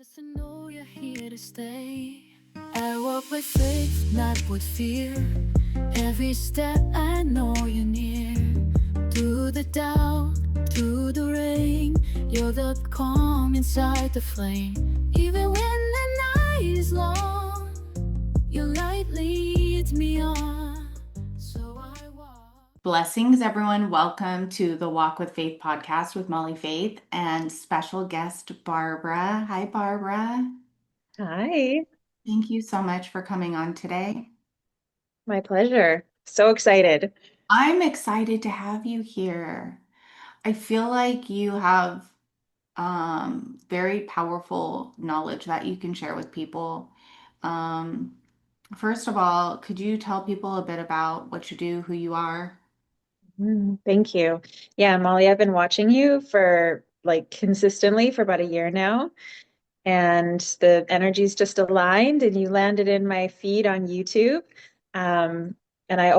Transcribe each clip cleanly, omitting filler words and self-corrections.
Just to know you're here to stay. I walk with faith, not with fear. Every step I know you're near. Through the doubt, through the rain, you're the calm inside the flame. Even when the night is long, your light leads me on. So I walk. Blessings, everyone. Welcome to the Walk with Faith podcast with Molly Faith and special guest Barbara. Hi, Barbara. Hi, Thank you so much for coming on today. my pleasure. So excited. I'm excited to have you here. I feel like you have very powerful knowledge that you can share with people. Um, First of all, could you tell people a bit about what you do, who you are? Thank you. Yeah, Molly, I've been watching you for consistently for about a year now, and the energy's just aligned, and you landed in my feed on YouTube. Um, and I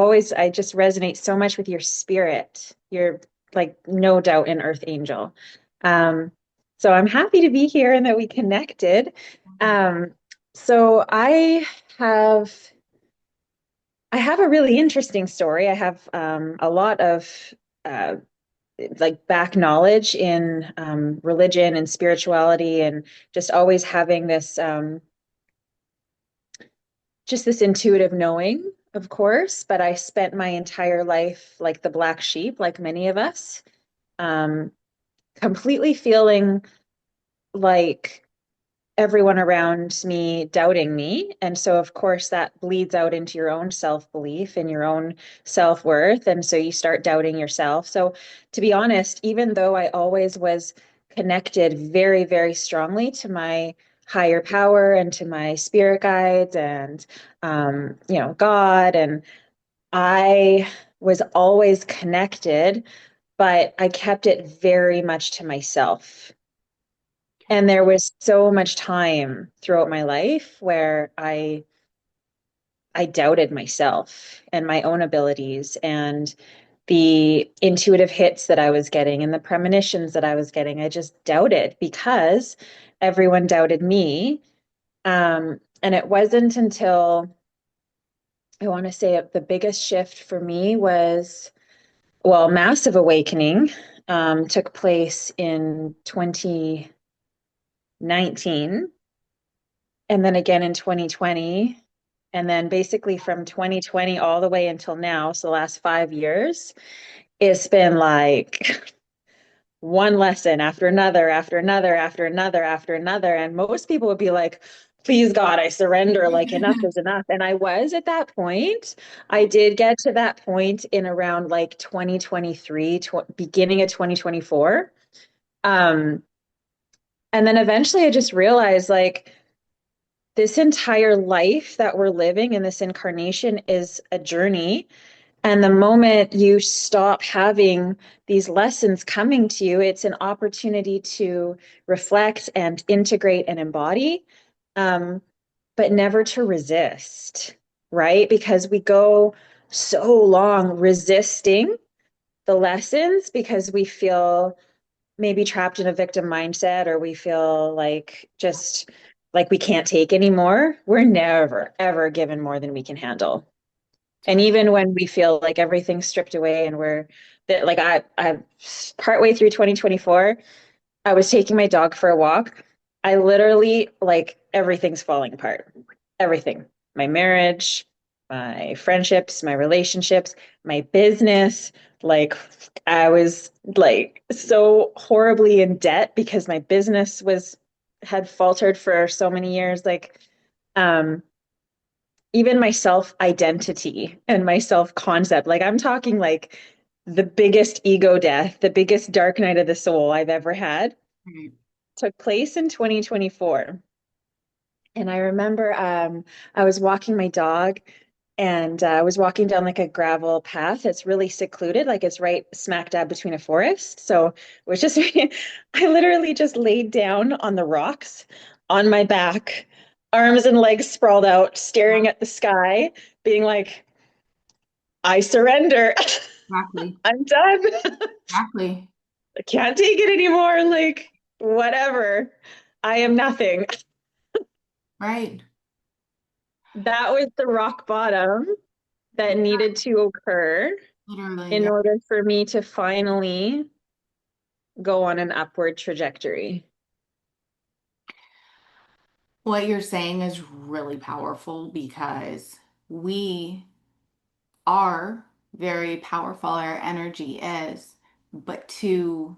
just resonate so much with your spirit. You're like no doubt an earth angel. Um, so I'm happy to be here and that we connected. Um, so have. I have a really interesting story. I have a lot of uh, back knowledge in religion and spirituality, and just always having this just this intuitive knowing, of course. But I spent my entire life like the black sheep, like many of us, um, completely feeling like everyone around me doubting me. And so, of course, that bleeds out into your own self-belief and your own self-worth. And so you start doubting yourself. So, to be honest, even though I always was connected very, very strongly to my higher power and to my spirit guides and, God, and I was always connected, but I kept it very much to myself. And there was so much time throughout my life where I doubted myself and my own abilities and the intuitive hits that I was getting and the premonitions that I was getting. I just doubted because everyone doubted me. And it wasn't until I want to say the biggest shift for me was, well, massive awakening took place in 2019 and then again in 2020. And then basically from 2020 all the way until now, so the last 5 years, it's been like one lesson after another, after another, after another, after another. And most people would be like, please God, I surrender, like enough is enough. And I was at that point. I did get to that point in around like 2023, beginning of 2024. Um, and then eventually I just realized like, this entire life that we're living in this incarnation is a journey. And the moment you stop having these lessons coming to you, it's an opportunity to reflect and integrate and embody, but never to resist, right? Because we go so long resisting the lessons because we feel maybe trapped in a victim mindset, or we feel like just like we can't take anymore. We're never, ever given more than we can handle. And even when we feel like everything's stripped away and we're that, like I partway through 2024, I was taking my dog for a walk. I literally like everything's falling apart. Everything. My marriage, my friendships, my relationships, my business. Like I was like so horribly in debt because my business had faltered for so many years. Um, even my self identity and my self concept. Like I'm talking like the biggest ego death, the biggest dark night of the soul I've ever had Right. took place in 2024. And I remember I was walking my dog, and I was walking down like a gravel path. It's really secluded, like it's right smack dab between a forest. So it was just, I literally just laid down on the rocks on my back, arms and legs sprawled out, staring at the sky, being like, I surrender. Exactly. I'm done. Exactly. I can't take it anymore. Like, whatever. I am nothing. Right. That was the rock bottom that needed to occur Literally, in yeah. order for me to finally go on an upward trajectory. What you're saying is really powerful because we are very powerful, our energy is, but to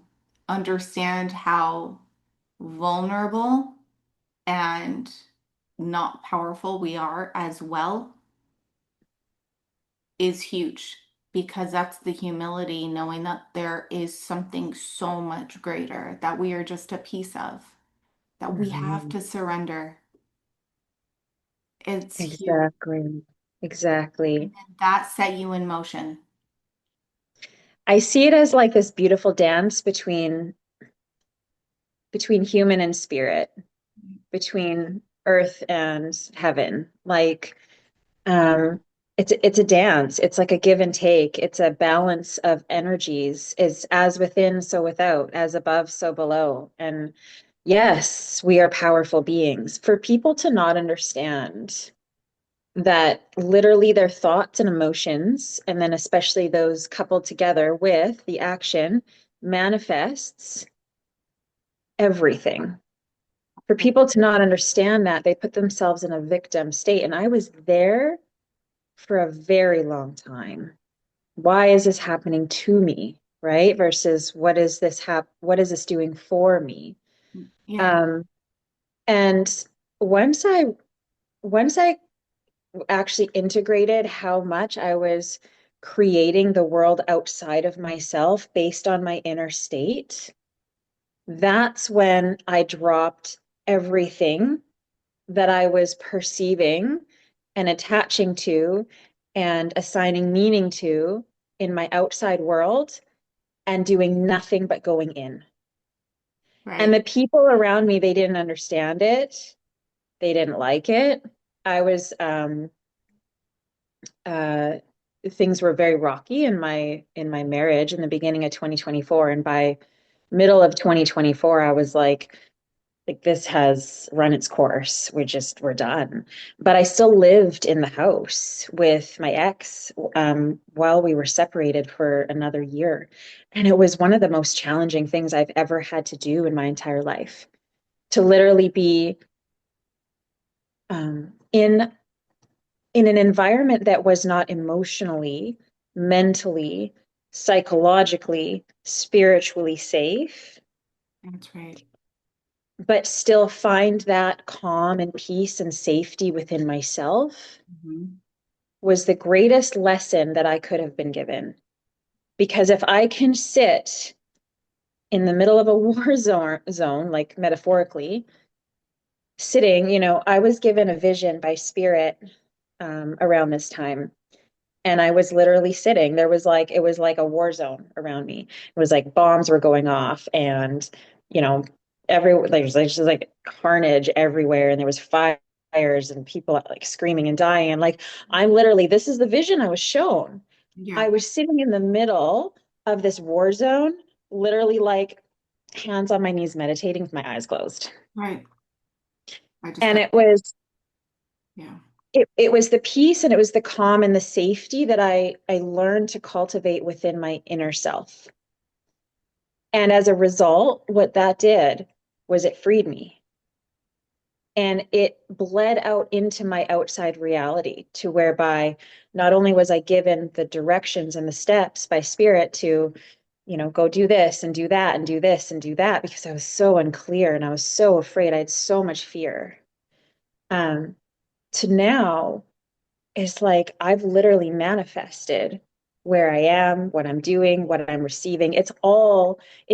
understand how vulnerable and not powerful we are as well is huge because that's the humility, knowing that there is something so much greater that we are just a piece of, that we have Mhm. to surrender. It's huge. Exactly. Exactly. That set you in motion. I see it as like this beautiful dance between human and spirit, between earth and heaven. Like um it's a dance. It's like a give and take. It's a balance of energies. It's as within, so without, as above, so below. And yes, we are powerful beings. For people to not understand that literally their thoughts and emotions, and then especially those coupled together with the action, manifests everything. For people to not understand that, they put themselves in a victim state. And I was there for a very long time. Why is this happening to me? Right? Versus what is this doing for me? Yeah, Um, and once I once I actually integrated how much I was creating the world outside of myself based on my inner state, that's when I dropped everything that I was perceiving and attaching to and assigning meaning to in my outside world and doing nothing but going in. And right. the people around me, they didn't understand it. They didn't like it. I was uh things were very rocky in my marriage in the beginning of 2024, and by middle of 2024 I was like this has run its course. We're done. But I still lived in the house with my ex while we were separated for another year. And it was one of the most challenging things I've ever had to do in my entire life. To literally be in an environment that was not emotionally, mentally, psychologically, spiritually safe, That's right. but still find that calm and peace and safety within myself Mhm. was the greatest lesson that I could have been given. Because if I can sit in the middle of a zone, like metaphorically, sitting, I was given a vision by spirit around this time. And I was literally sitting. It was like a war zone around me. It was like bombs were going off and, you know, there's just like carnage everywhere. And there was fires and people like screaming and dying. And like, this is the vision I was shown. Yeah, I was sitting in the middle of this war zone, literally like hands on my knees, meditating with my eyes closed. right. I just And got, yeah. it was the peace and it was the calm and the safety that I learned to cultivate within my inner self. And as a result, what that did was it freed me. And it bled out into my outside reality to whereby not only was I given the directions and the steps by spirit to, go do this and do that and do this and do that because I was so unclear and I was so afraid. I had so much fear. Um, to now, it's like I've literally manifested where I am, what I'm doing, what I'm receiving. It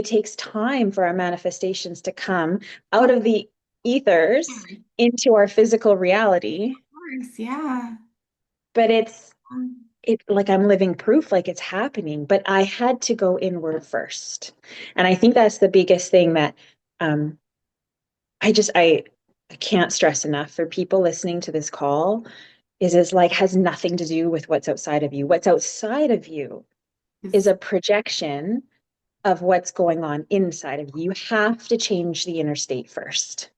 takes time for our manifestations to come out of the ethers Of into our physical reality. course, yeah. But Um, it like I'm living proof like it's happening, but I had to go inward first. And I think that's the biggest thing that um I just I can't stress enough for people listening to this call is like has nothing to do with what's outside of you. What's outside of you is it's a projection of what's going on inside of you. You have to change the inner state first.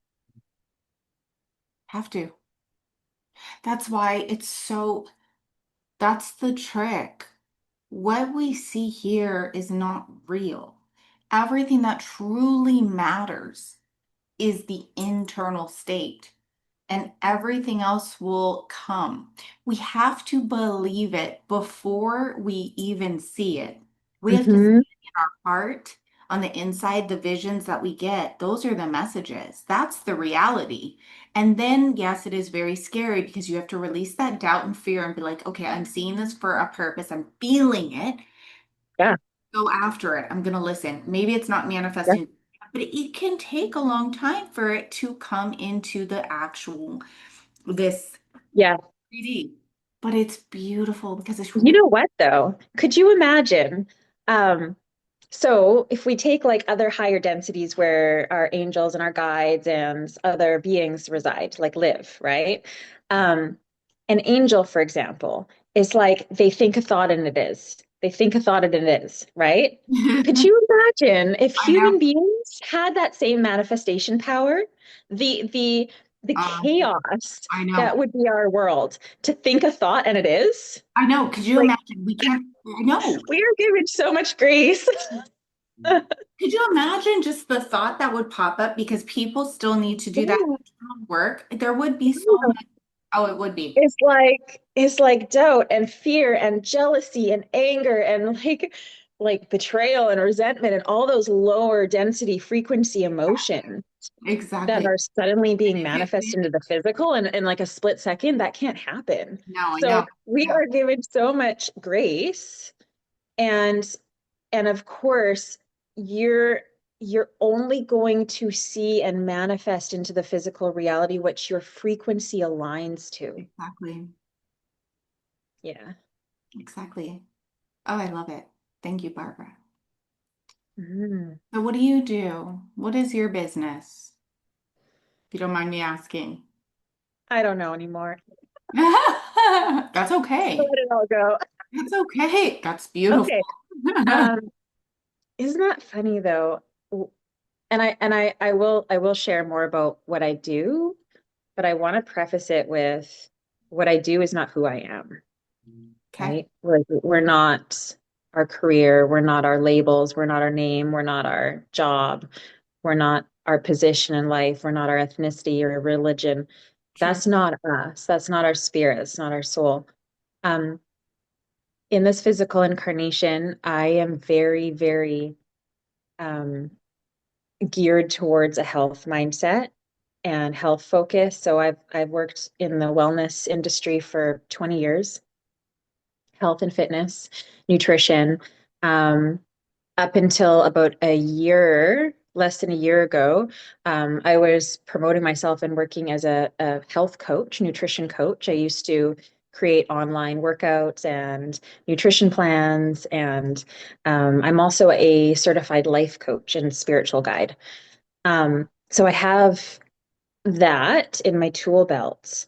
Have to. That's why it's so, that's the trick. What we see here is not real. Everything that truly matters is the internal state, and everything else will come. We have to believe it before we even see it. We have to see Hmm. it in our heart, on the inside, the visions that we get. Those are the messages. That's the reality. And then, yes, it is very scary because you have to release that doubt and fear and be like, okay, I'm seeing this for a purpose. I'm feeling it. Yeah. Go after it. I'm going to listen. Maybe it's not Yeah. manifesting, but it can take a long time for it to come into the actual this Yeah. 3D. But it's beautiful because it's You real. know what, though? Could you imagine? Um, so if we take like other higher densities where our angels and our guides and other beings reside, like live, right? Um, an angel, for example, is like they think a thought and it is. They think a thought and it is, right? Could you imagine if I know. human beings had that same manifestation power? The the the Um, chaos I know. that would be our world to think a thought and it is. I know. Could you Like imagine? We can't. I know. we are given so much grace. Could you imagine just the thought that would pop up because people still need to do that Yeah, internal work? There would be so yeah. much. Oh, it would be. It's like doubt and fear and jealousy and anger and like betrayal and resentment and all those lower density frequency emotions that Exactly. are suddenly And being it hit manifest me. into the physical and in like a split second. That can't happen. No, I know. So we Yeah, are given so much grace. And of course, you're you're only going to see and manifest into the physical reality what your frequency aligns to. exactly. Yeah. Exactly. Oh, I love it. Thank you, Barbara. Mm. So what do you do? What is your business? If you don't mind me asking. I don't know anymore. That's Let okay. it all go. That's okay. That's beautiful. Okay. Um, isn't that funny though? And I will share more about what I do, but I want to preface it with what I do is not who I am. Okay. Right? Like we're not our career, we're not our labels, we're not our name, we're not our job, we're not our position in life, we're not our ethnicity or religion. True. That's not us. That's not our spirit. It's not our soul. Um, in this physical incarnation, I am very, very um, geared towards a health mindset and health focus. So I've worked in the wellness industry for 20 years, health and fitness, nutrition. Um, Up until about a year, less than a year ago, I was promoting myself and working as a health coach, nutrition coach. I used to create online workouts and nutrition plans, and I'm also a certified life coach and spiritual guide. So I have that in my tool belt.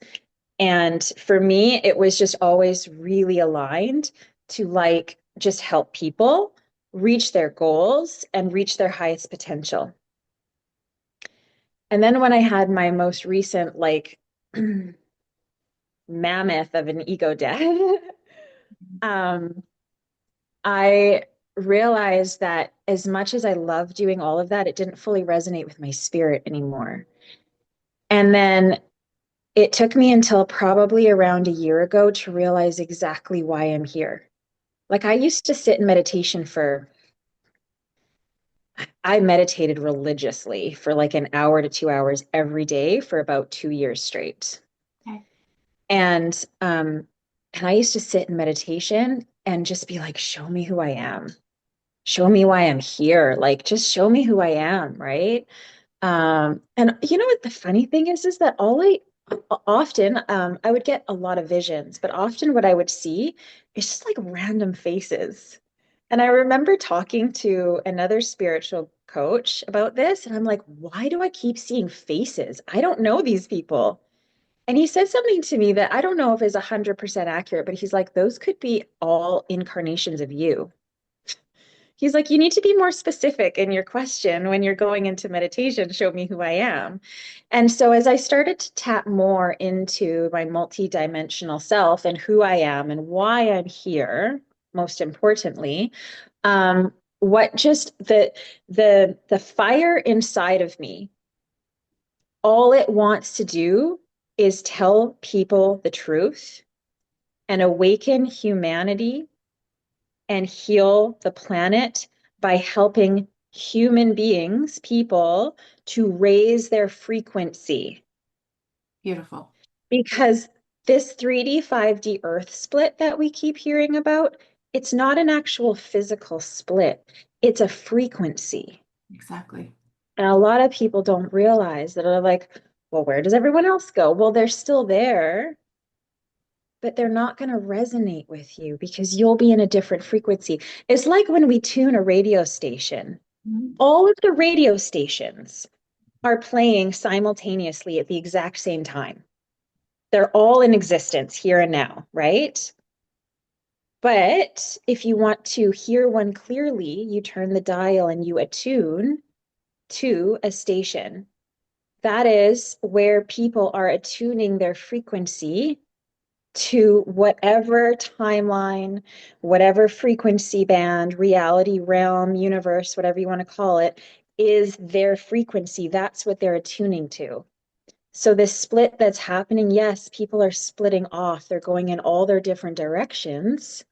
And for me, it was just always really aligned to like just help people reach their goals and reach their highest potential. And then when I had my most recent like mammoth of an ego death, um, I realized that as much as I love doing all of that, it didn't fully resonate with my spirit anymore. And then it took me until probably around a year ago to realize exactly why I'm here. Like I used to sit in meditation I meditated religiously for like an hour to 2 hours every day for about 2 years straight. Okay. And and I used to sit in meditation and just be like, show me who I am. Show me why I'm here. Like just show me who I am, right? And you know what the funny thing is that all I often I would get a lot of visions, but often what I would see is just like random faces. And I remember talking to another spiritual coach about this, and I'm like, why do I keep seeing faces? I don't know these people. And he said something to me that I don't know if is 100% accurate, but he's like, those could be all incarnations of you. He's like, you need to be more specific in your question when you're going into meditation. Show me who I am. And so as I started to tap more into my multidimensional self and who I am and why I'm here, most importantly, what just the fire inside of me, all it wants to do is tell people the truth and awaken humanity and heal the planet by helping human beings, people, to raise their frequency. Beautiful. Because this 3D, 5D Earth split that we keep hearing about, it's not an actual physical split, it's a frequency. Exactly. And a lot of people don't realize that are like, well, where does everyone else go? Well, they're still there, but they're not going to resonate with you because you'll be in a different frequency. It's like when we tune a radio station, Mhm. all of the radio stations are playing simultaneously at the exact same time. They're all in existence here and now, right? But if you want to hear one clearly, you turn the dial and you attune to a station. That is where people are attuning their frequency to whatever timeline, whatever frequency band, reality, realm, universe, whatever you want to call it, is their frequency. That's what they're attuning to. So this split that's happening, yes, people are splitting off. They're going in all their different directions.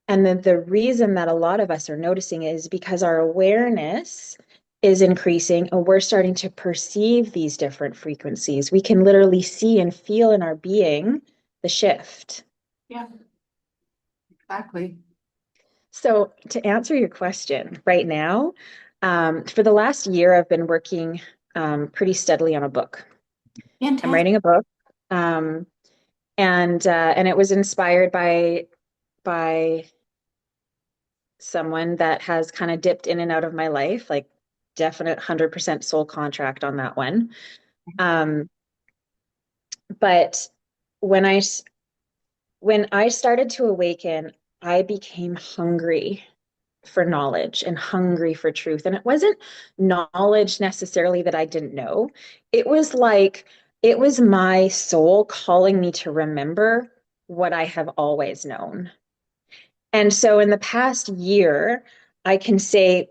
And then the reason that a lot of us are noticing it is because our awareness is increasing and we're starting to perceive these different frequencies. We can literally see and feel in our being the shift. Yeah, exactly. So to answer your question right now, for the last year, I've been working pretty steadily on a book. I'm Fantastic. writing a book, um, and it was inspired by someone that has kind of dipped in and out of my life, like definite 100% soul contract on that one. Um, but when I when I started to awaken, I became hungry for knowledge and hungry for truth. And it wasn't knowledge necessarily that I didn't know. It was like, it was my soul calling me to remember what I have always known. And so in the past year, I can say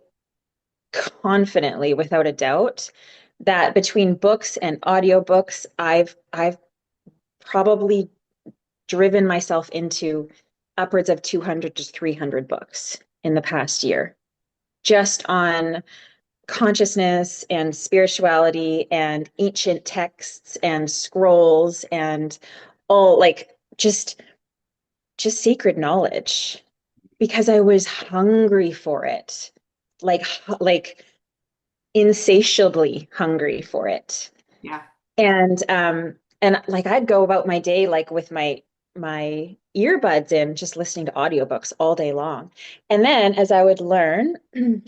confidently, without a doubt, that between books and audiobooks, I've probably driven myself into upwards of 200 to 300 books in the past year, just on consciousness and spirituality and ancient texts and scrolls and all like just sacred knowledge because I was hungry for it, like insatiably hungry for it. Yeah. And like I'd go about my day like with my earbuds in, just listening to audiobooks all day long. And then as I would learn,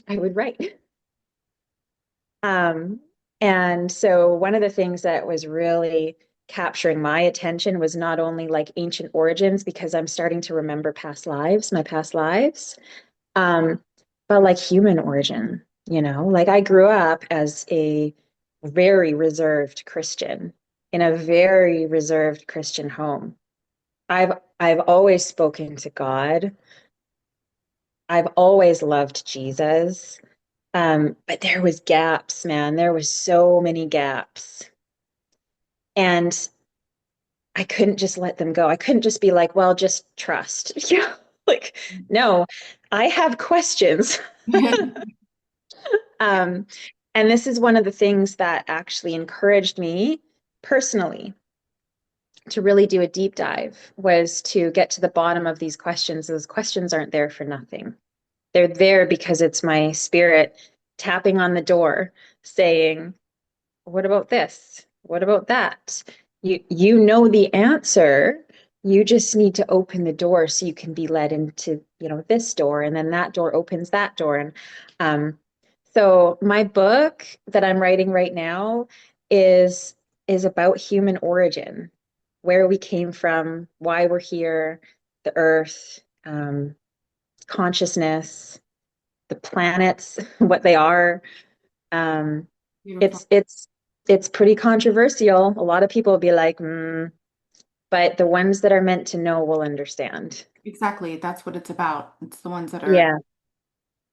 I would write. Um, and so one of the things that was really capturing my attention was not only like ancient origins, because I'm starting to remember past lives, my past lives, um, but like human origin, like I grew up as a very reserved Christian in a very reserved Christian home. I've always spoken to God. I've always loved Jesus. But there was gaps, man. There was so many gaps. And I couldn't just let them go. I couldn't just be like, well, just trust. Yeah. Like, no, I have questions. Um, and this is one of the things that actually encouraged me personally to really do a deep dive was to get to the bottom of these questions. Those questions aren't there for nothing. They're there because it's my spirit tapping on the door saying, what about this? What about that? You know the answer. You just need to open the door so you can be led into, this door, and then that door opens that door. And so my book that I'm writing right now is is about human origin, where we came from, why we're here, the earth, consciousness, the planets, what they are. Um, Beautiful. it's pretty controversial. A lot of people will be like, but the ones that are meant to know will understand. Exactly. That's what it's about. It's the ones that are, Yeah.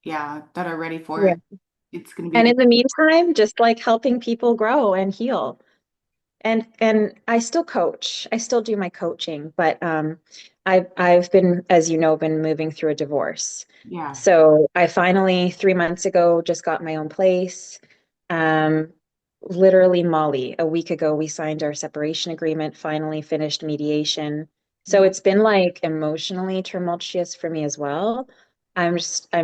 yeah, that are ready for Yeah. it. It's going to be And the, in the meantime, just like helping people grow and heal. And I still coach. I still do my coaching, but I've been, as you know, been moving through a divorce. yeah. So I finally 3 months ago just got my own place. Um, Literally, Molly, a week ago we signed our separation agreement, finally finished mediation. So Yeah. it's been like emotionally tumultuous for me as well. I'm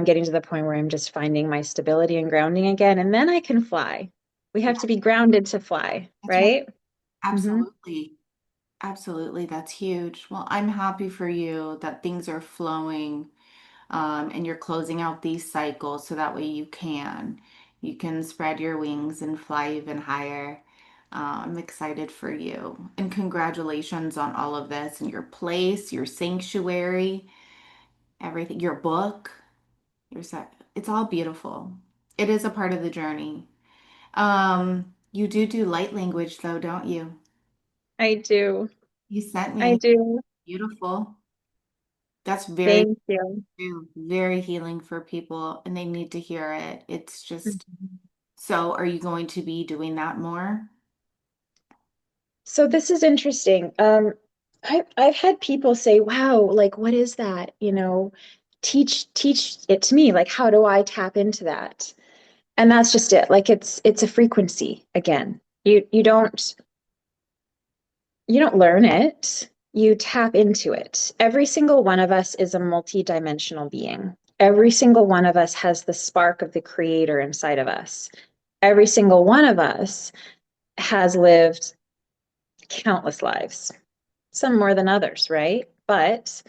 getting to the point where I'm just finding my stability and grounding again, and then I can fly. We have to be grounded to fly, That's right. right? Hmm. Absolutely. Absolutely. That's huge. Well, I'm happy for you that things are flowing, and you're closing out these cycles so that way you can spread your wings and fly even higher. I'm excited for you. And congratulations on all of this and your place, your sanctuary, everything, your book, it's all beautiful. It is a part of the journey. You do light language though, don't you? I do. You sent I me. do. Beautiful. That's very, Thank you. very healing for people, and they need to hear it. It's just, Mhm. so are you going to be doing that more? So this is interesting. I've had people say, "Wow, like what is that?" Teach it to me. Like, how do I tap into that? And that's just it. Like it's a frequency again. You don't learn it. You tap into it. Every single one of us is a multi-dimensional being. Every single one of us has the spark of the creator inside of us. Every single one of us has lived countless lives, some more than others, right? But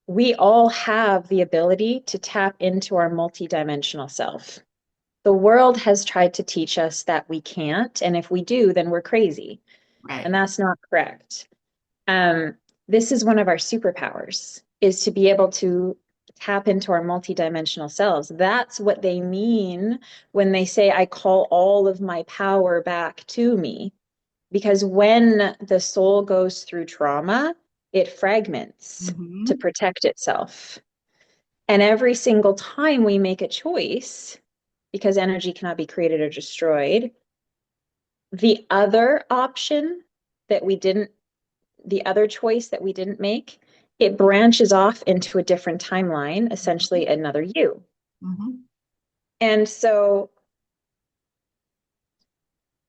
we all have the ability to tap into our multidimensional self. The world has tried to teach us that we can't, and if we do, then we're crazy. And Right. that's not correct. Um, this is one of our superpowers, is to be able to tap into our multidimensional selves. That's what they mean when they say, I call all of my power back to me. Because when the soul goes through trauma, it fragments to Hmm. protect itself. And every single time we make a choice, because energy cannot be created or destroyed, the other option that we didn't, the other choice that we didn't make, it branches off into a different timeline, essentially another you. Hmm. And so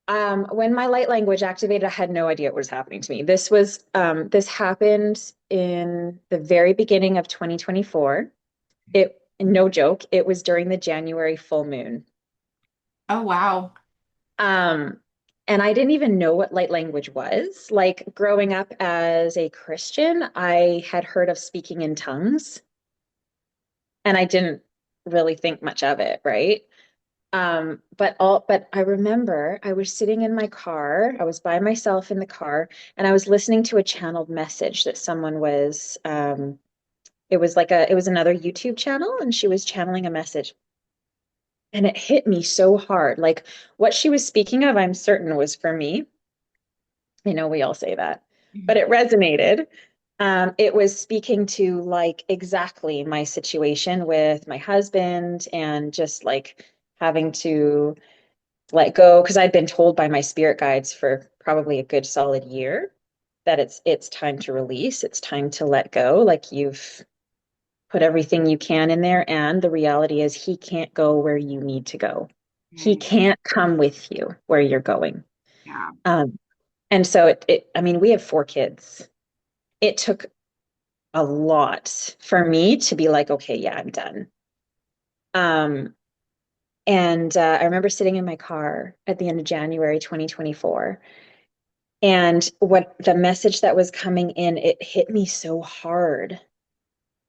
when my light language activated, I had no idea what was happening to me. This happened in the very beginning of 2024. No joke, it was during the January full moon. Oh, wow. Um, and I didn't even know what light language was. Like growing up as a Christian, I had heard of speaking in tongues, and I didn't really think much of it, right? But I remember I was sitting in my car, I was by myself in the car, and I was listening to a channeled message that someone was it was another YouTube channel, and she was channeling a message. And it hit me so hard. Like what she was speaking of, I'm certain was for me. I know we all say that, but it resonated. It was speaking to like exactly my situation with my husband and just like having to let go because I'd been told by my spirit guides for probably a good solid year that it's time to release, it's time to let go. Like you've put everything you can in there, and the reality is he can't go where you need to go. He Right. can't come with you where you're going. Yeah. Um, and so I mean, we have 4 kids. It took a lot for me to be like, okay, yeah, I'm done. Um, and I remember sitting in my car at the end of January 2024. And what the message that was coming in, it hit me so hard.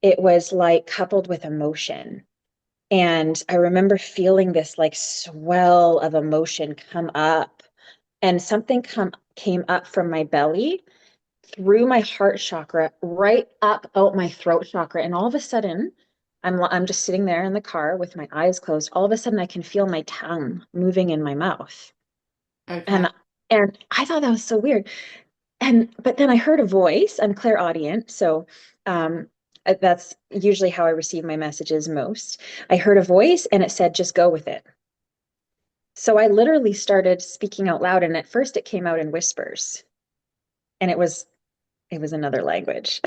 It was like coupled with emotion. And I remember feeling this like swell of emotion come up, and something came up from my belly through my heart chakra, right up out my throat chakra. And all of a sudden, I'm just sitting there in the car with my eyes closed. All of a sudden I can feel my tongue moving in my mouth. Okay. And and I thought that was so weird. And but then I heard a voice. I'm clairaudient, so um that's usually how I receive my messages most. I heard a voice and it said, just go with it. So I literally started speaking out loud, and at first it came out in whispers, and it was another language.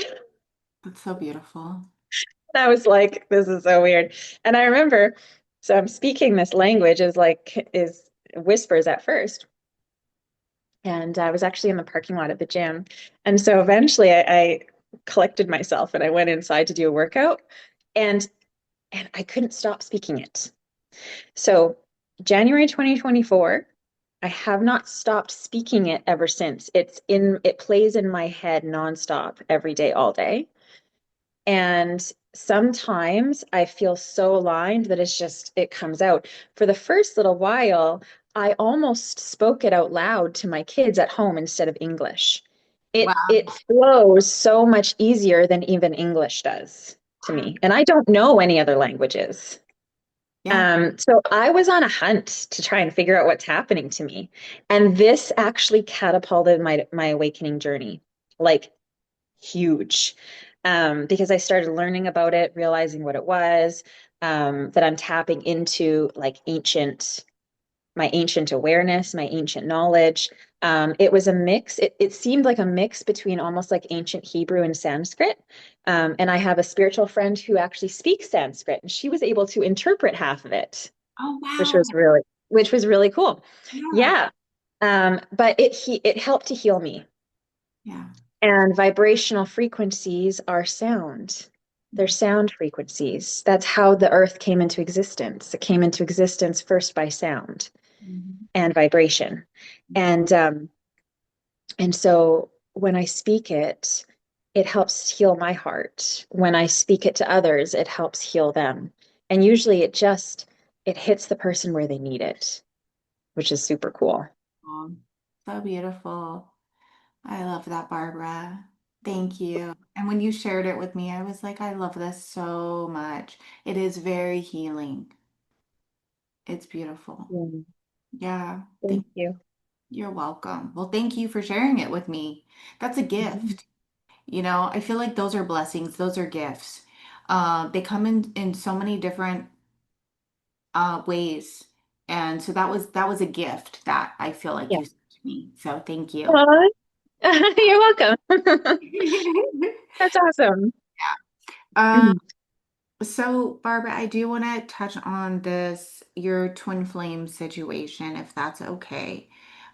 That's so beautiful. I was like, this is so weird. And I remember, so I'm speaking this language is whispers at first. And I was actually in the parking lot at the gym. And so eventually I collected myself and I went inside to do a workout and I couldn't stop speaking it. So January 2024, I have not stopped speaking it ever since. It plays in my head nonstop every day, all day. And sometimes I feel so aligned that it comes out. For the first little while, I almost spoke it out loud to my kids at home instead of English. Wow. It flows so much easier than even English does to me. And I don't know any other languages. Yeah. So I was on a hunt to try and figure out what's happening to me. And this actually catapulted my awakening journey. Like huge, because I started learning about it, realizing what it was, that I'm tapping into like my ancient awareness, my ancient knowledge. It was a mix. It seemed like a mix between almost like ancient Hebrew and Sanskrit. And I have a spiritual friend who actually speaks Sanskrit, and she was able to interpret half of it, Oh, which wow. was really cool. Yeah. Yeah. But it helped to heal me. Yeah. And vibrational frequencies are sound. They're sound frequencies. That's how the earth came into existence. It came into existence first by sound Mhm. and vibration. And so when I speak it, it helps heal my heart. When I speak it to others, it helps heal them. And usually it hits the person where they need it, which is super cool. Oh, so beautiful. I love that, Barbara. Thank you. And when you shared it with me, I was like, I love this so much. It is very healing. It's beautiful. Yeah. Yeah. Thank you. You're welcome. Well, thank you for sharing it with me. That's a Mhm. gift. I feel like those are blessings. Those are gifts. They come in so many different ways. And so that was a gift that I feel like Yeah. you sent to me. So thank you. Aw, you're welcome. That's awesome. Um, so Barbara, I do want to touch on your twin flame situation, if that's okay.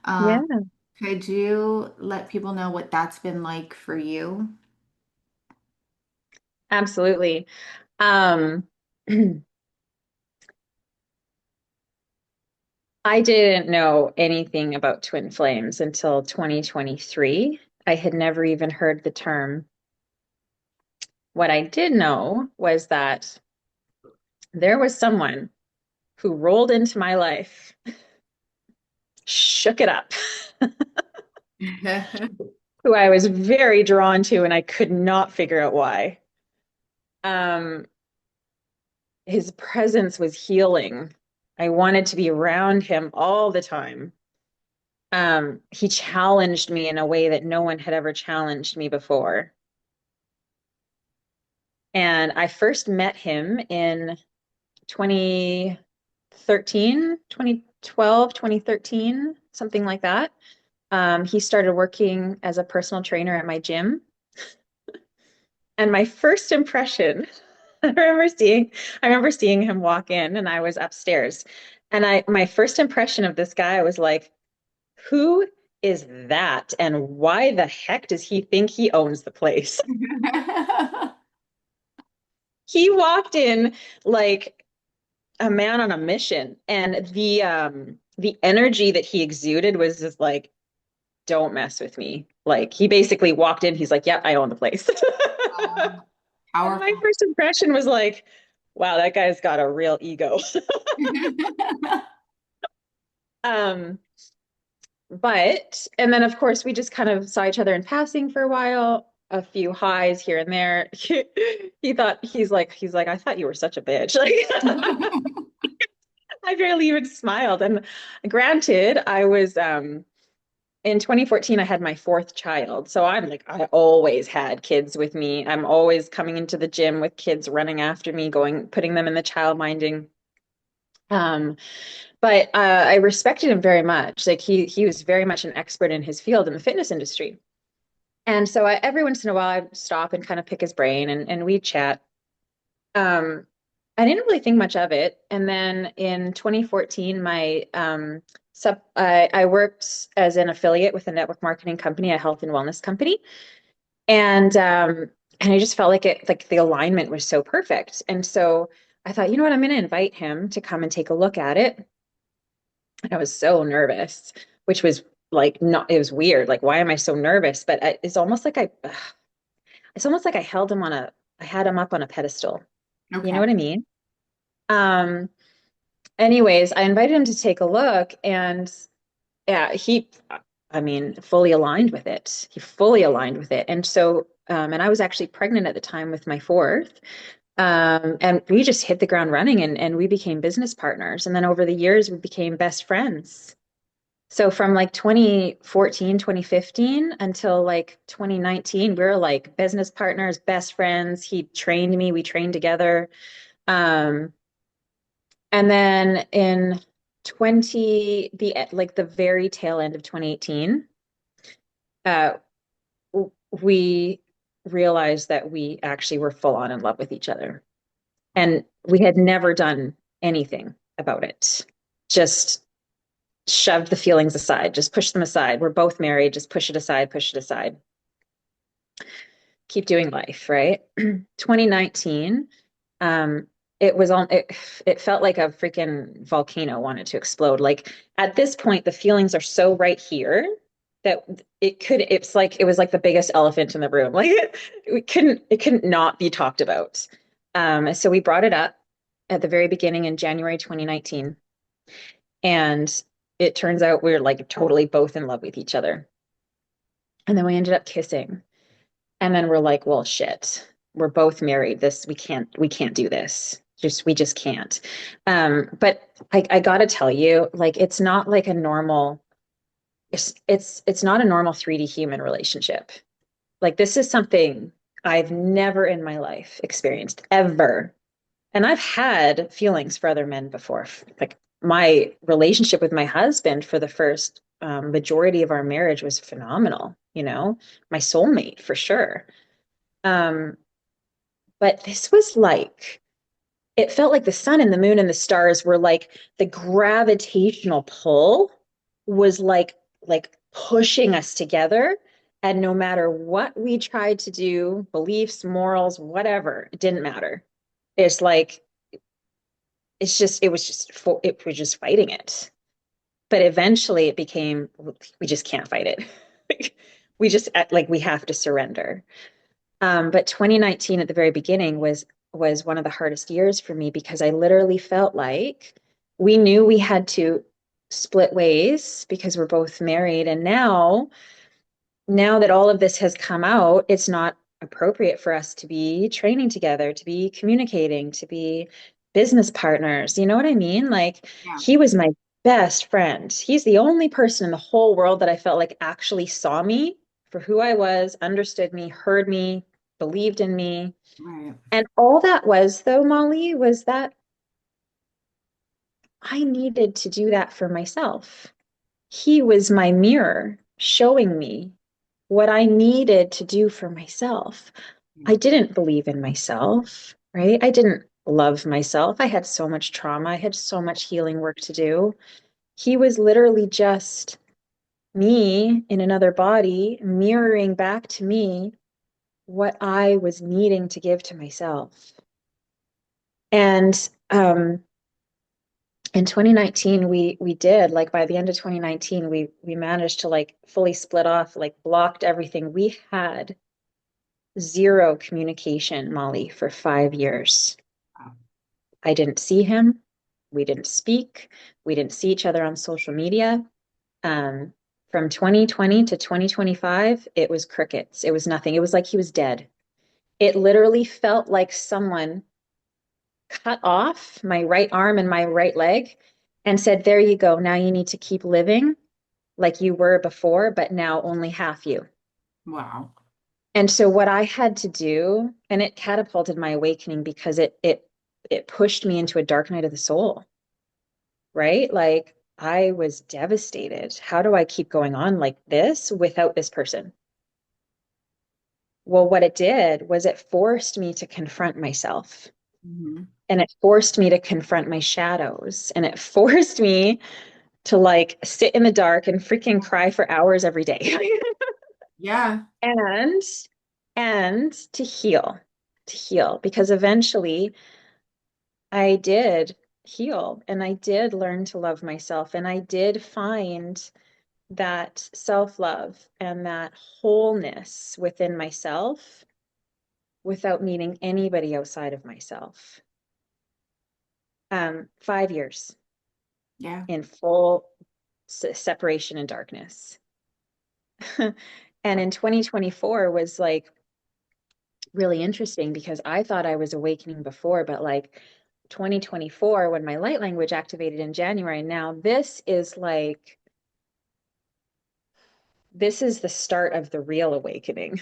Yeah, Um, could you let people know what that's been like for you? absolutely. Um, I didn't know anything about twin flames until 2023. I had never even heard the term. What I did know was that there was someone who rolled into my life, shook it up, who I was very drawn to, and I could not figure out why. Um, his presence was healing. I wanted to be around him all the time. He challenged me in a way that no one had ever challenged me before. And I first met him in 2013, 2012, 2013, something like that. He started working as a personal trainer at my gym. And my first impression, I remember seeing him walk in and I was upstairs. And my first impression of this guy, I was like, who is that? And why the heck does he think he owns the place? He walked in like a man on a mission, and the energy that he exuded was just like, don't mess with me. Like he basically walked in, he's like, yep, I own the place. And my Powerful. first impression was like, wow, that guy's got a real ego. um and then of course we just kind of saw each other in passing for a while. a few highs here and there. He's like, I thought you were such a bitch. Like I barely even smiled. And granted, I was in 2014, I had my fourth child. So I'm like, I always had kids with me. I'm always coming into the gym with kids running after me, going, putting them in the child minding. Um, but I respected him very much. Like he was very much an expert in his field in the fitness industry. And so every once in a while, I'd stop and kind of pick his brain and we'd chat. Um, I didn't really think much of it. And then in 2014, I worked as an affiliate with a network marketing company, a health and wellness company. And I just felt like the alignment was so perfect. And so I thought, you know what, I'm going to invite him to come and take a look at it. And I was so nervous, which was like not, it was weird. Like, why am I so nervous? But it's almost like I had him up on a pedestal. You know Okay. what I mean? Um, Anyways, I invited him to take a look and yeah, I mean, fully aligned with it. He fully aligned with it. And so, and I was actually pregnant at the time with my fourth. And we just hit the ground running and we became business partners. And then over the years, we became best friends. So from like 2014, 2015 until like 2019, we were like business partners, best friends. He trained me, we trained together. Um, and then in the very tail end of 2018, uh, we realized that we actually were full on in love with each other. And we had never done anything about it. Just shoved the feelings aside, just pushed them aside. We're both married, just push it aside, push it aside. Keep doing life, right? 2019, um, it felt like a freaking volcano wanted to explode. Like at this point, the feelings are so right here that it was like the biggest elephant in the room. Like it couldn't not be talked about. So we brought it up at the very beginning in January 2019. And it turns out we're like totally both in love with each other. And then we ended up kissing. And then we're like, well, shit. We're both married. We can't do this. We just can't. But I gotta tell you, like, it's not like a normal, it's not a normal 3D human relationship. Like, this is something I've never in my life experienced ever. And I've had feelings for other men before. Like my relationship with my husband for the first majority of our marriage was phenomenal, you know, my soulmate for sure. Um, but this was like, it felt like the sun and the moon and the stars were like the gravitational pull was like pushing us together. And no matter what we tried to do, beliefs, morals, whatever, it didn't matter. It's like it was just fighting it. But eventually it became we just can't fight it. We just like we have to surrender. But 2019 at the very beginning was one of the hardest years for me because I literally felt like we knew we had to split ways because we're both married. And now that all of this has come out, it's not appropriate for us to be training together, to be communicating, to be business partners. You know what I mean? Like Yeah. he was my best friend. He's the only person in the whole world that I felt like actually saw me for who I was, understood me, heard me, believed in me. Right. And all that was, though, Molly, was that I needed to do that for myself. He was my mirror showing me what I needed to do for myself. Yeah. I didn't believe in myself, right? I didn't love myself. I had so much trauma. I had so much healing work to do. He was literally just me in another body mirroring back to me what I was needing to give to myself. And in 2019 we did like by the end of 2019 we managed to like fully split off, like blocked everything. We had zero communication, Molly, for 5 years. Wow. I didn't see him. We didn't speak. We didn't see each other on social media. Um, From 2020 to 2025, it was crickets. It was nothing. It was like he was dead. It literally felt like someone cut off my right arm and my right leg and said, there you go. Now you need to keep living like you were before, but now only half you. Wow. And so what I had to do, and it catapulted my awakening because it pushed me into a dark night of the soul, right? Like I was devastated. How do I keep going on like this without this person? Well, what it did was it forced me to confront myself. Hmm. And it forced me to confront my shadows. And it forced me to like sit in the dark and freaking cry for hours every day. Yeah. and and to heal because eventually I did heal and I did learn to love myself and I did find that self-love and that wholeness within myself without needing anybody outside of myself. 5 years Yeah. in full separation and darkness. And in 2024 was like really interesting because I thought I was awakening before, but like 2024, when my light language activated in January, now this is the start of the real awakening.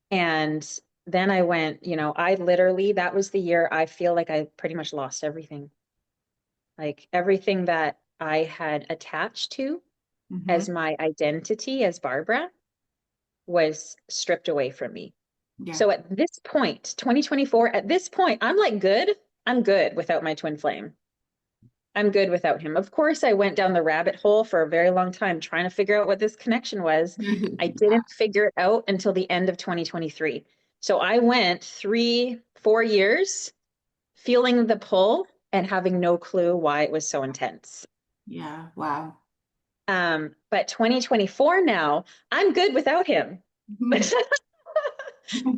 And then I went, I literally, that was the year I feel like I pretty much lost everything. Like everything that I had attached to Hmm. as my identity as Barbara was stripped away from me. Yeah. So at this point, 2024, at this point, I'm like good. I'm good without my twin flame. I'm good without him. Of course, I went down the rabbit hole for a very long time trying to figure out what this connection was. I didn't figure it out until the end of 2023. So I went 4 years feeling the pull and having no clue why it was so intense. Yeah. Wow. But 2024 now, I'm good without him. Mhm.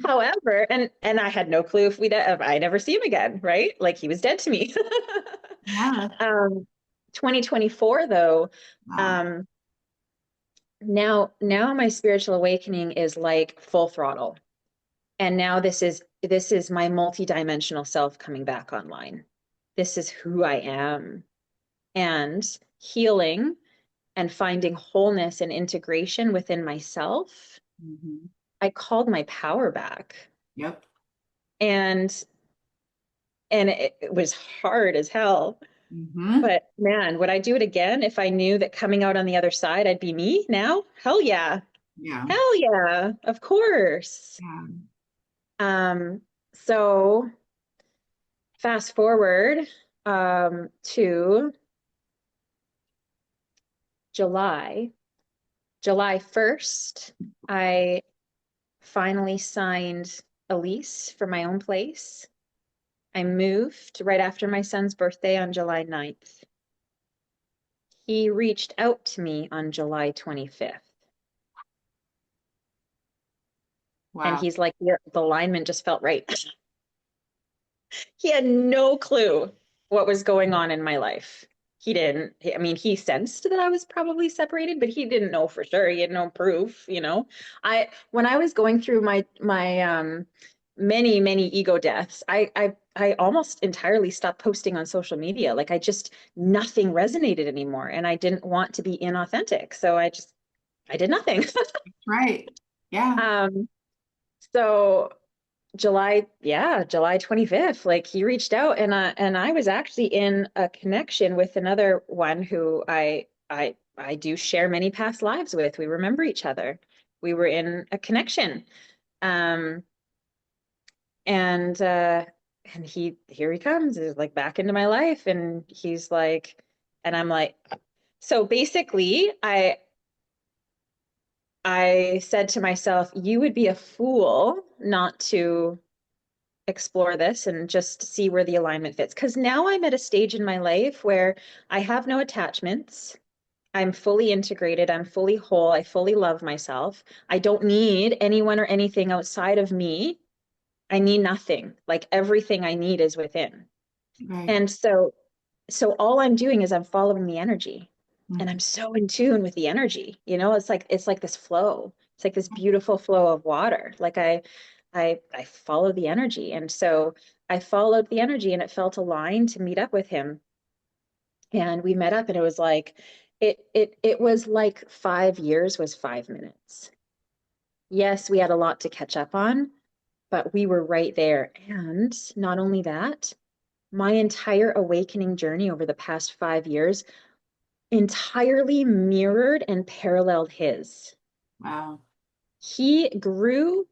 However, and I had no clue if I'd ever see him again, right? Like he was dead to me. Yeah. um, 2024 though, Wow. um, now my spiritual awakening is like full throttle. And now this is my multidimensional self coming back online. This is who I am. And healing and finding wholeness and integration within myself, Hmm. I called my power back. Yep. And it was hard as hell. Hmm. But man, would I do it again if I knew that coming out on the other side, I'd be me now? Hell yeah. Yeah. Hell yeah. Of course. Yeah. Um, so fast forward to July. July 1st, I finally signed a lease for my own place. I moved right after my son's birthday on July 9th. He reached out to me on July 25th. And Wow. he's like, the alignment just felt right. He had no clue what was going on in my life. He didn't. I mean, he sensed that I was probably separated, but he didn't know for sure. He had no proof. When I was going through my many ego deaths, I almost entirely stopped posting on social media. Like nothing resonated anymore, and I didn't want to be inauthentic, so I did nothing. Right. Yeah. Um, so July 25th, like he reached out and I was actually in a connection with another one who I do share many past lives with. We remember each other. We were in a connection. Um and here he comes, is like back into my life and he's like and I'm like so basically I said to myself, you would be a fool not to explore this and just see where the alignment fits. Because now I'm at a stage in my life where I have no attachments. I'm fully integrated. I'm fully whole. I fully love myself. I don't need anyone or anything outside of me. I need nothing. Like everything I need is within. Right. And so all I'm doing is I'm following the energy. And Mm. I'm so in tune with the energy. It's like this flow. It's like this beautiful flow of water. Like I follow the energy. And so I followed the energy and it felt aligned to meet up with him. And we met up and it was like it was like 5 years was 5 minutes. Yes, we had a lot to catch up on, but we were right there. And not only that, my entire awakening journey over the past 5 years entirely mirrored and paralleled his. Wow. He grew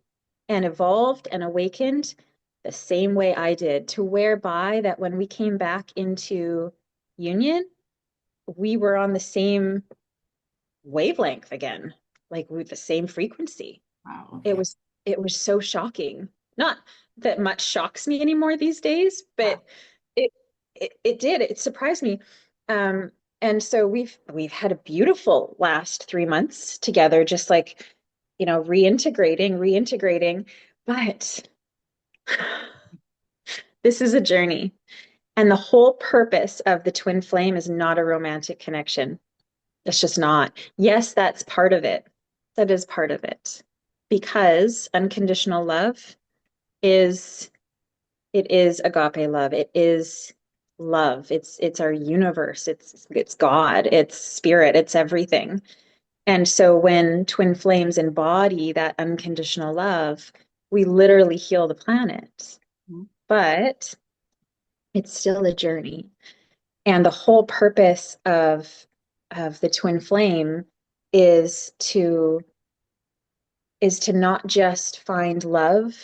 and evolved and awakened the same way I did, to whereby that when we came back into union, we were on the same wavelength again, like with the same frequency. Wow. It Okay. was it was so shocking. Not that much shocks me anymore these days, Yeah. but it did. It surprised me. Um, and so we've had a beautiful last 3 months together, just like, reintegrating. But this is a journey. And the whole purpose of the twin flame is not a romantic connection. It's just not. Yes, that's part of it. That is part of it. Because unconditional love is it is agape love. It is love. It's our universe. It's God. It's spirit. It's everything. And so when twin flames embody that unconditional love, we literally heal the planet. Mhm. But it's still a journey. And the whole purpose of the twin flame is to not just find love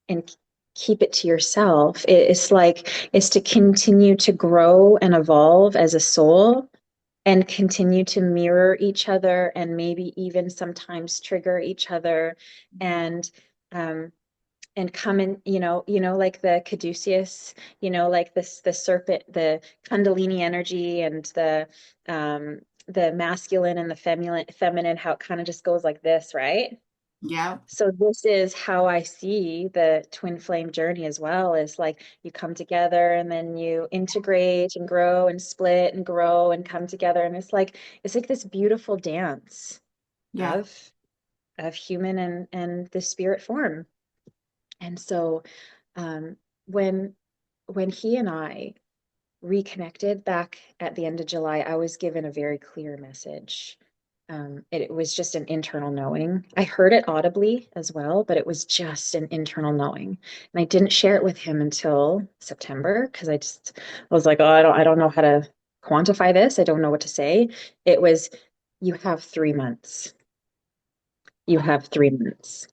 and keep it to yourself. It's to continue to grow and evolve as a soul and continue to mirror each other and maybe even sometimes trigger each other and um come in, like the caduceus, like this the serpent, the kundalini energy and the masculine and the feminine, how it kind of just goes like this, right? Yeah. So this is how I see the twin flame journey as well, is like you come together and then you integrate and grow and split and grow and come together. And it's like this beautiful dance Yeah. of human and the spirit form. And so um, when he and I reconnected back at the end of July, I was given a very clear message. It was just an internal knowing. I heard it audibly as well, but it was just an internal knowing. And I didn't share it with him until September because I was like, oh, I don't know how to quantify this. I don't know what to say. It was, you have 3 months. You have 3 months.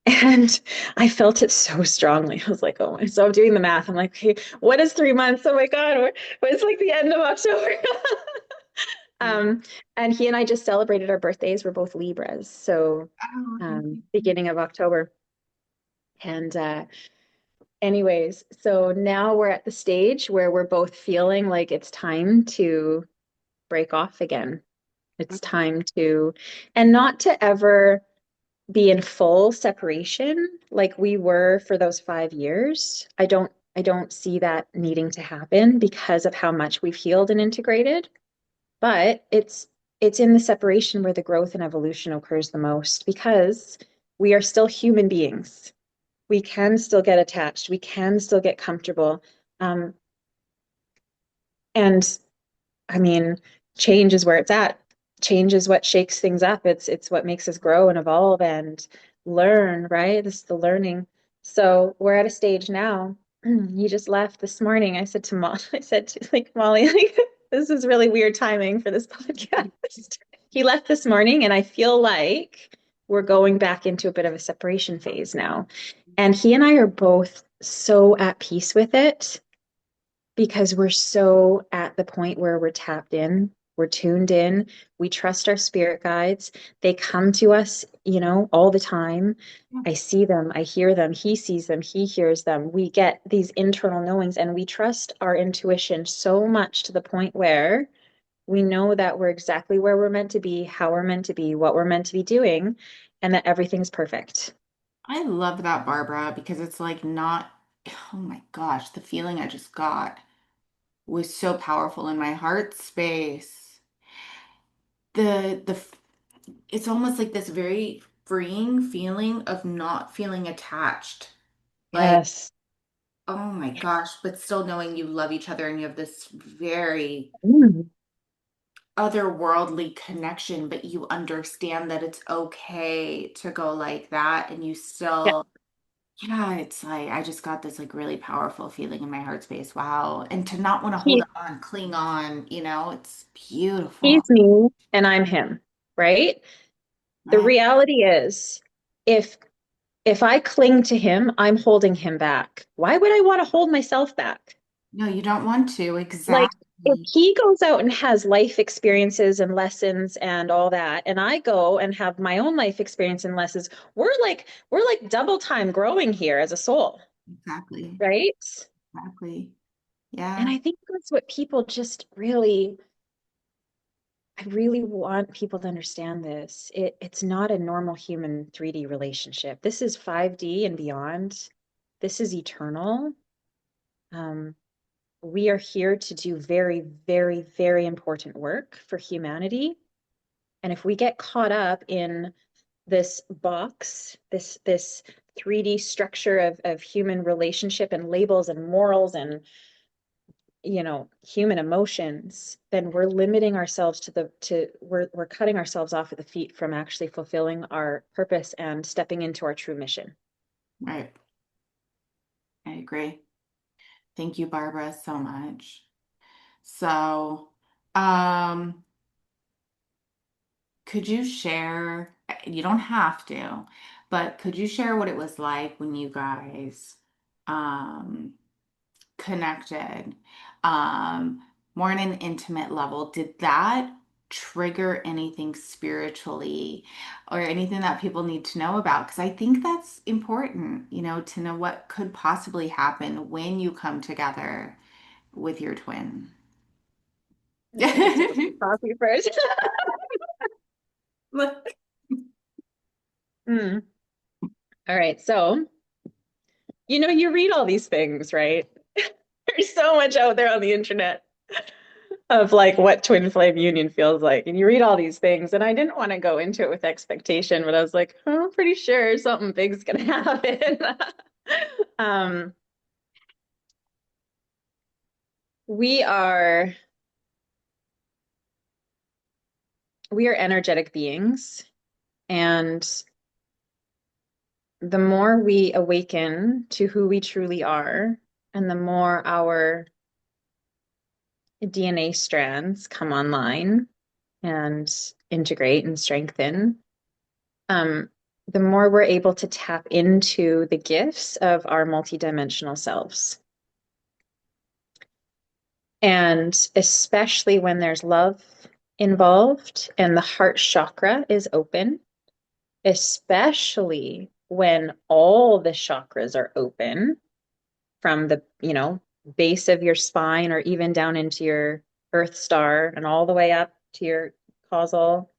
And I felt it so strongly. I was like, oh my, so I'm doing the math. I'm like, okay, what is 3 months? Oh my God, it's like the end of October. Yeah. Um, and he and I just celebrated our birthdays. We're both Libras. So Oh, thank you. beginning of October. And anyways, so now we're at the stage where we're both feeling like it's time to break off again. It's time to, and not to ever be in full separation like we were for those 5 years. I don't see that needing to happen because of how much we've healed and integrated. But it's in the separation where the growth and evolution occurs the most because we are still human beings. We can still get attached. We can still get comfortable. Um, and I mean, change is where it's at. Change is what shakes things up. It's what makes us grow and evolve and learn, right? This is the learning. So we're at a stage now. He just left this morning. I said to Molly, I said to like Molly, like this is really weird timing for this podcast. He left this morning, and I feel like we're going back into a bit of a separation phase now. And he and I are both so at peace with it because we're so at the point where we're tapped in, we're tuned in, we trust our spirit guides. They come to us, all the time. I see them, I hear them, he sees them, he hears them. We get these internal knowings and we trust our intuition so much to the point where we know that we're exactly where we're meant to be, how we're meant to be, what we're meant to be doing, and that everything's perfect. I love that, Barbara, because it's like not, oh my gosh, the feeling I just got was so powerful in my heart space. the it's almost like this very freeing feeling of not feeling attached. Like, Yes. oh my gosh, but still knowing you love each other and you have this very Mm. otherworldly connection, but you understand that it's okay to go like that and you Yeah. still, yeah, it's like I just got this like really powerful feeling in my heart space. Wow. And to not want to hold He, on, cling on, it's he's beautiful. me and I'm him, right? The Right. reality is, if if I cling to him, I'm holding him back. Why would I want to hold myself back? No, you don't want to. Like, if Exactly. he goes out and has life experiences and lessons and all that, and I go and have my own life experience and lessons, we're like double time growing here as a soul, Exactly. right? Exactly. And Yeah. I think that's what people just really, I really want people to understand this. It's not a normal human 3D relationship. This is 5D and beyond. This is eternal. Um, we are here to do very, very, very important work for humanity. And if we get caught up in this box, this 3D structure of human relationship and labels and morals and human emotions, then we're limiting ourselves we're cutting ourselves off at the feet from actually fulfilling our purpose and stepping into our true mission. Right. I agree. Thank you, Barbara, so much. So, um, could you share, you don't have to, but could you share what it was like when you guys um connected more on an intimate level? Did that trigger anything spiritually or anything that people need to know about? Because I think that's important, to know what could possibly happen when you come together with your twin. I take a sip of coffee first. Look. Mm. All right. So, you read all these things, right? There's so much out there on the internet of like what twin flame union feels like. And you read all these things, and I didn't want to go into it with expectation, but I was like, oh, I'm pretty sure something big's gonna happen. um, we are we are energetic beings, and the more we awaken to who we truly are, and the more our DNA strands come online and integrate and strengthen, um, the more we're able to tap into the gifts of our multidimensional selves. And especially when there's love involved and the heart chakra is open, especially when all the chakras are open from the, base of your spine or even down into your earth star and all the way up to your causal,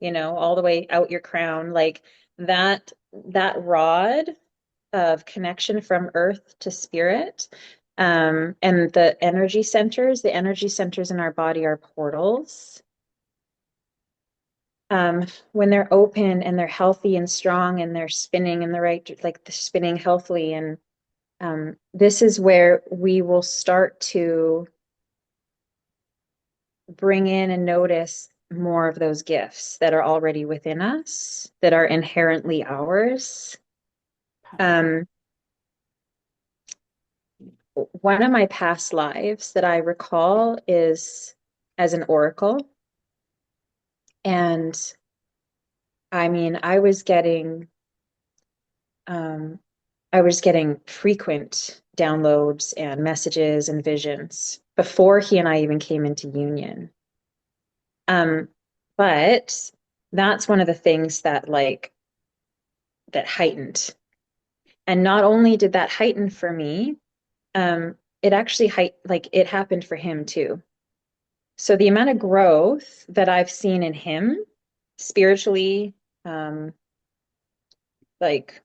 all the way out your crown, like that rod of connection from earth to spirit. And the energy centers in our body are portals. When they're open and they're healthy and strong and they're spinning in the right, like they're spinning healthily. And this is where we will start to bring in and notice more of those gifts that are already within us, that are inherently ours. Um, one of my past lives that I recall is as an oracle. And I mean, um, I was getting frequent downloads and messages and visions before he and I even came into union. Um, but that's one of the things that heightened. And not only did that heighten for me, it actually it happened for him too. So the amount of growth that I've seen in him spiritually, um, like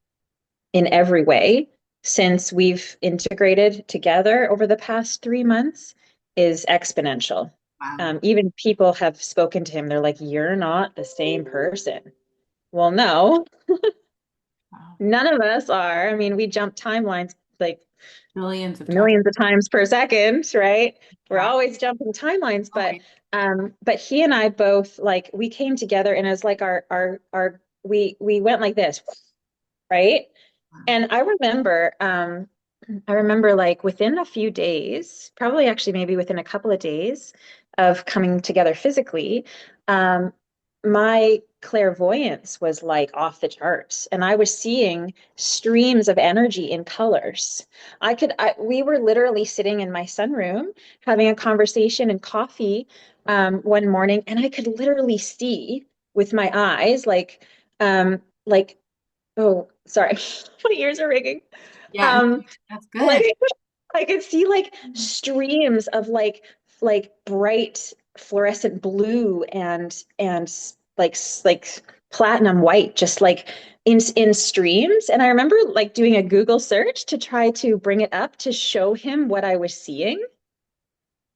in every way, since we've integrated together over the past 3 months is exponential. Wow. Even people have spoken to him. They're like, "You're not the same person." Well, no, Wow. none of us are. I mean, we jump timelines like Millions of times. millions of times per second, right? We're Yeah. always jumping timelines, Always. but he and I both like we came together and it was like our we went like this, right? Wow. And I remember like within a few days, probably actually maybe within a couple of days of coming together physically, um, my clairvoyance was like off the charts, and I was seeing streams of energy in colors. We were literally sitting in my sunroom having a conversation and coffee one morning, and I could literally see with my eyes, like, oh, sorry, my ears are ringing. Yeah. Um, That's like good. I could see like streams of like bright fluorescent blue and like platinum white, just like in streams. And I remember like doing a Google search to try to bring it up to show him what I was seeing.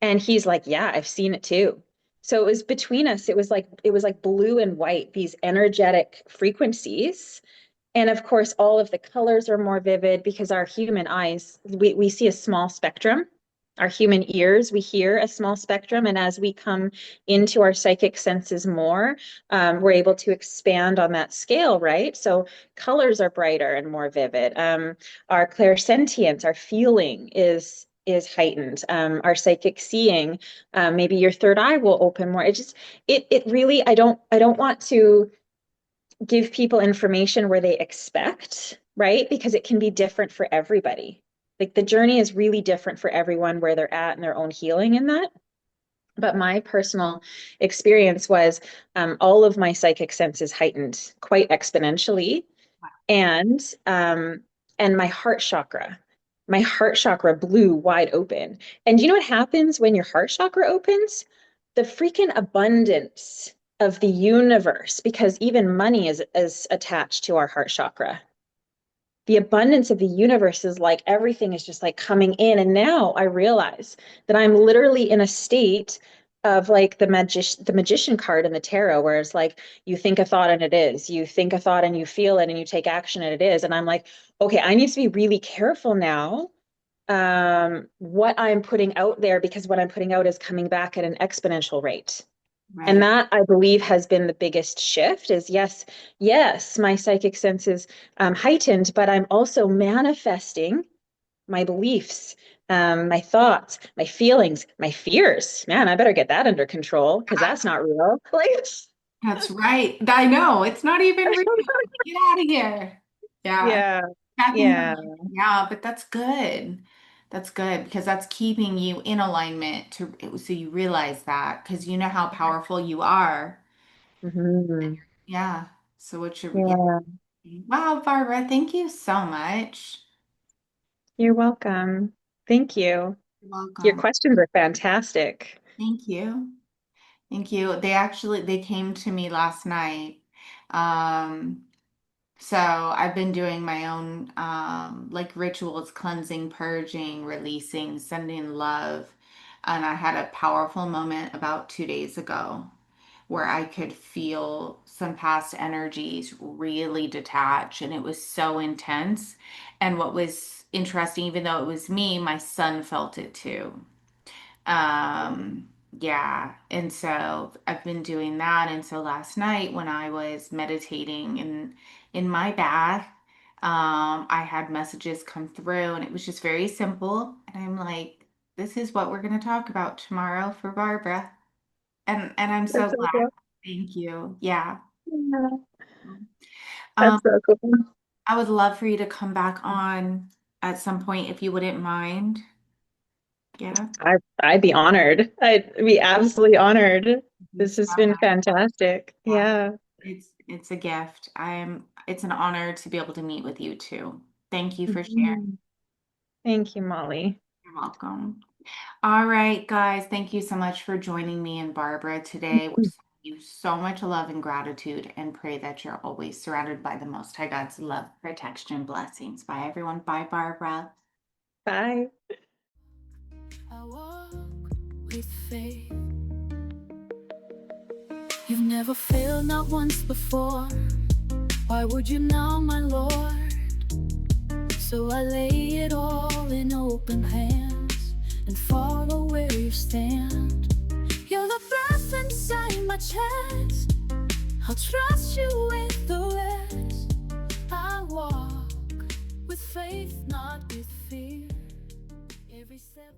And he's like, "Yeah, I've seen it too." So it was between us, it was like blue and white, these energetic frequencies. And of course, all of the colors are more vivid because our human eyes, we see a small spectrum. Our human ears, we hear a small spectrum. And as we come into our psychic senses more, we're able to expand on that scale, right? So colors are brighter and more vivid. Our clairsentience, our feeling is heightened. Our psychic seeing, maybe your third eye will open more. It really, I don't want to give people information where they expect, right? Because it can be different for everybody. Like the journey is really different for everyone where they're at in their own healing in that. But my personal experience was all of my psychic senses heightened quite exponentially, and um, and my heart chakra blew wide open. And you know what happens when your heart chakra opens? The freaking abundance of the universe, because even money is attached to our heart chakra. The abundance of the universe is like everything is just like coming in. And now I realize that I'm literally in a state of like the magician card in the tarot, where it's like you think a thought and it is, you think a thought and you feel it and you take action and it is. And I'm like, okay, I need to be really careful now what I'm putting out there, because what I'm putting out is coming back at an exponential rate. And Right. that, I believe, has been the biggest shift is yes, my psychic sense is heightened, but I'm also manifesting my beliefs, my thoughts, my feelings, my fears. Man, I better get that under control because that's not real. Like, That's right. I know. It's not even real. Get out of here. Yeah. yeah, Packing your yeah. life. Yeah, but that's good. That's good because that's keeping you in alignment so you realize that because you know how powerful you are. Mhm. Yeah. So what you're, yeah. Yeah, Wow, Barbara, thank you so much. you're welcome. Thank you. You're Your welcome. questions are fantastic. Thank you. Thank you. They came to me last night. Um, So I've been doing my own like rituals, cleansing, purging, releasing, sending love. And I had a powerful moment about 2 days ago where I could feel some past energies really detach, and it was so intense. And what was interesting, even though it was me, my son felt it too. Yeah, and so I've been doing that. And so last night when I was meditating in my bath, I had messages come through, and it was just very simple. And I'm like, this is what we're going to talk about tomorrow for Barbara. And I'm so That's so glad. cool. Thank you. Yeah. Yeah, Um, that's so cool. I would love for you to come back on at some point if you wouldn't mind. Yeah. I'd be honored. I'd be absolutely honored. This has been fantastic. Yeah, Yeah. it's a gift. It's an honor to be able to meet with you too. Thank you for sharing. Mhm. Thank you, Molly. You're welcome. All right, guys, thank you so much for joining me and Barbara today. We're sending you so much love and gratitude and pray that you're always surrounded by the Most High God's love, protection, blessings. Bye, everyone. Bye, Barbara. Bye. I walk with faith, never failed, not once before. Why would you now, my Lord? So I lay it all in open hands and follow where you stand. You're the breath inside my chest. I'll trust you with the rest. I walk with faith, not with fear. Every step